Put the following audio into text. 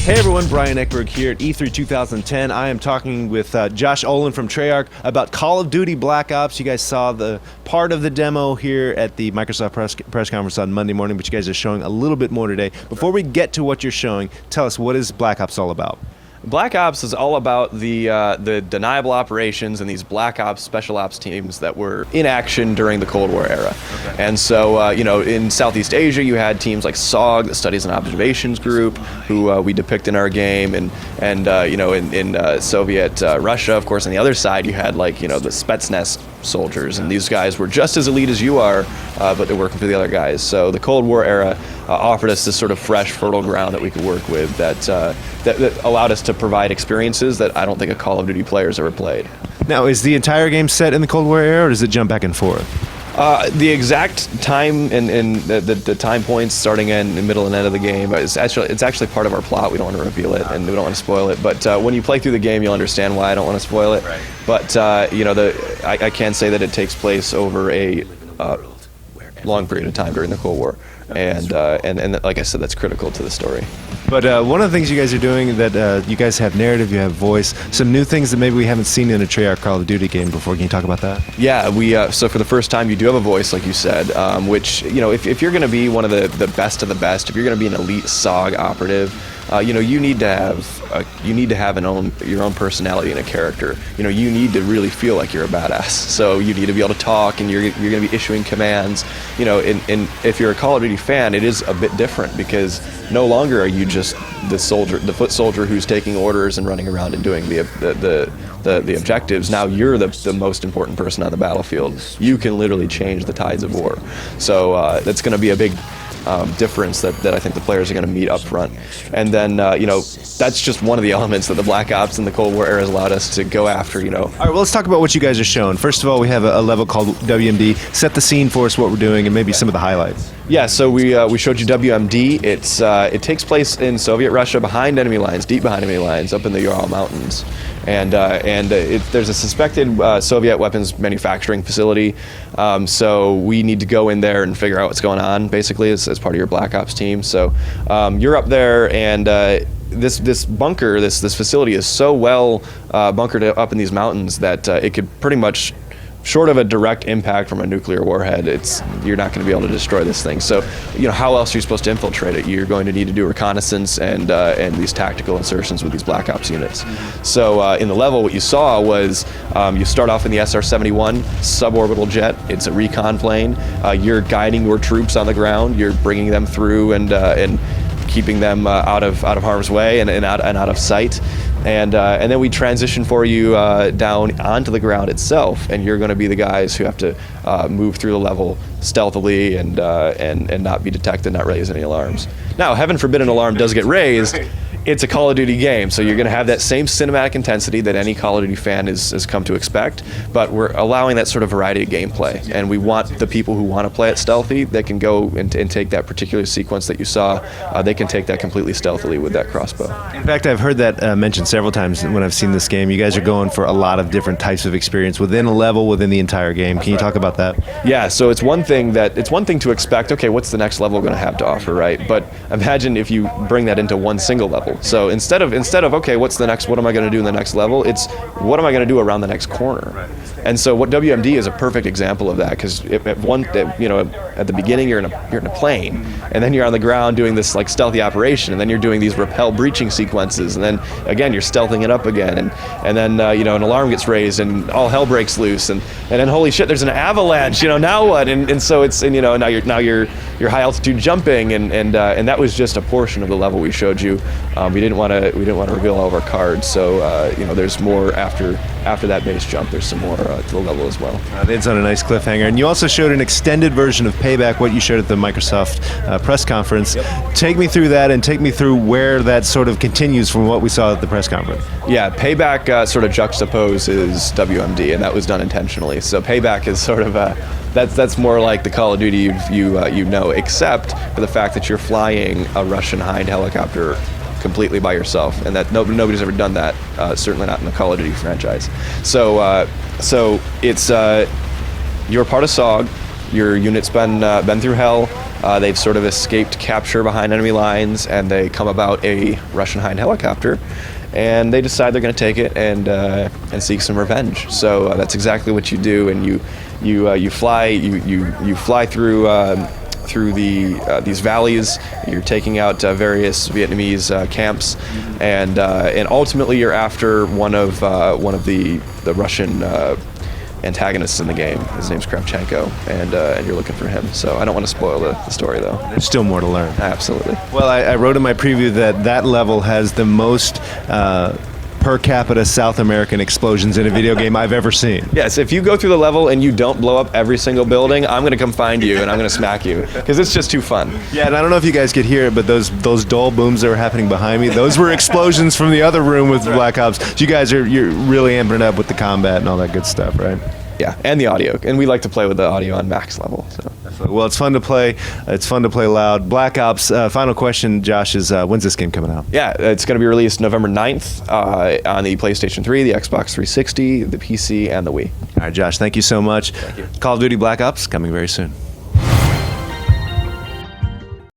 Hey everyone, Brian Eckberg here at E3 2010. I am talking with Josh Olin from Treyarch about Call of Duty Black Ops. You guys saw the part of the demo here at the Microsoft press conference on Monday morning, but you guys are showing a little bit more today. Before we get to what you're showing, tell us, what is Black Ops all about? Black Ops is all about the deniable operations and these Black Ops special ops teams that were in action during the Cold War era. Okay. And so, in Southeast Asia, you had teams like SOG, the Studies and Observations Group, who we depict in our game, and in Soviet Russia, of course, on the other side, you had the Spetsnaz soldiers, and these guys were just as elite as you are, but they're working for the other guys. So the Cold War era offered us this sort of fresh, fertile ground that we could work with that allowed us to provide experiences that I don't think a Call of Duty player has ever played. Now, is the entire game set in the Cold War era, or does it jump back and forth? The exact time and the time points starting in the middle and end of the game it's actually part of our plot. We don't want to reveal it and we don't want to spoil it. But when you play through the game, you'll understand why I don't want to spoil it. Right. But I can say that it takes place over a long period of time during the Cold War, and like I said, that's critical to the story. But one of the things you guys are doing that you guys have narrative, you have voice, some new things that maybe we haven't seen in a Treyarch Call of Duty game before. Can you talk about that? Yeah, so for the first time you do have a voice, like you said, which if you're going to be one of the best of the best, if you're going to be an elite SOG operative, you need to have your own personality and a character. You need to really feel like you're a badass. So you need to be able to talk, and you're going to be issuing commands. And if you're a Call of Duty fan, it is a bit different because no longer are you just the foot soldier who's taking orders and running around and doing the objectives. Now you're the most important person on the battlefield. You can literally change the tides of war. So that's going to be a big difference that I think the players are going to meet up front. And then, that's just one of the elements that the Black Ops and the Cold War era has allowed us to go after, All right, well, let's talk about what you guys are showing. First of all, we have a level called WMD. Set the scene for us, what we're doing, and maybe some of the highlights. Yeah, so we showed you WMD. It takes place in Soviet Russia, behind enemy lines, deep behind enemy lines, up in the Ural Mountains. And there's a suspected Soviet weapons manufacturing facility, so we need to go in there and figure out what's going on, basically, as part of your Black Ops team. So you're up there, and this bunker, this facility is so well bunkered up in these mountains that it could pretty much, short of a direct impact from a nuclear warhead, you're not going to be able to destroy this thing. So, how else are you supposed to infiltrate it? You're going to need to do reconnaissance and these tactical insertions with these Black Ops units. So, in the level, what you saw was you start off in the SR-71 suborbital jet. It's a recon plane. You're guiding your troops on the ground. You're bringing them through and keeping them out of harm's way and out of sight. And then we transition for you down onto the ground itself, and you're going to be the guys who have to move through the level stealthily and not be detected, not raise any alarms. Now, heaven forbid an alarm does get raised. It's a Call of Duty game, so you're going to have that same cinematic intensity that any Call of Duty fan has come to expect, but we're allowing that sort of variety of gameplay, and we want the people who want to play it stealthy, they can go and take that particular sequence that you saw, they can take that completely stealthily with that crossbow. In fact, I've heard that mentioned several times when I've seen this game. You guys are going for a lot of different types of experience within a level, within the entire game. Can you talk about that? Yeah, so it's one thing to expect, okay, what's the next level going to have to offer, right? But imagine if you bring that into one single level. So instead of okay, what am I going to do in the next level? It's what am I going to do around the next corner? Right. And so what WMD is a perfect example of that, because at the beginning you're in a plane, and then you're on the ground doing this like stealthy operation, and then you're doing these rappel breaching sequences, and then again you're stealthing it up again, and then an alarm gets raised and all hell breaks loose, and then holy shit, there's an avalanche, now what? And so it's now you're high altitude jumping, and that was just a portion of the level we showed you. We didn't want to reveal all of our cards, so there's more after that base jump. There's some more to the level as well. It's on a nice cliffhanger. And you also showed an extended version of Payback, what you showed at the Microsoft press conference. Yep. Take me through that, and take me through where that sort of continues from what we saw at the press conference. Yeah, Payback sort of juxtaposes WMD, and that was done intentionally. So Payback is sort of that's more like the Call of Duty except for the fact that you're flying a Russian Hind helicopter completely by yourself, and that nobody's ever done that, certainly not in the Call of Duty franchise. So it's you're part of SOG, your unit's been through hell, They've sort of escaped capture behind enemy lines, and they come about a Russian Hind helicopter, and they decide they're going to take it and seek some revenge. So that's exactly what you do, and you fly through these valleys. You're taking out various Vietnamese camps, and ultimately you're after one of the Russian antagonists in the game. His name's Kravchenko, and you're looking for him. So I don't want to spoil the story, though. There's still more to learn. Absolutely. Well, I wrote in my preview that level has the most per capita South American explosions in a video game I've ever seen. Yes, if you go through the level and you don't blow up every single building, I'm going to come find you and I'm going to smack you, because it's just too fun. Yeah, and I don't know if you guys could hear it, but those dull booms that were happening behind me, those were explosions from the other room with Black Ops. So you guys you're really amping it up with the combat and all that good stuff, right? Yeah, and the audio. And we like to play with the audio on max level. So. Well, it's fun to play. It's fun to play loud. Black Ops, final question, Josh, is when's this game coming out? Yeah, it's going to be released November 9th on the PlayStation 3, the Xbox 360, the PC, and the Wii. All right, Josh, thank you so much. Thank you. Call of Duty Black Ops coming very soon.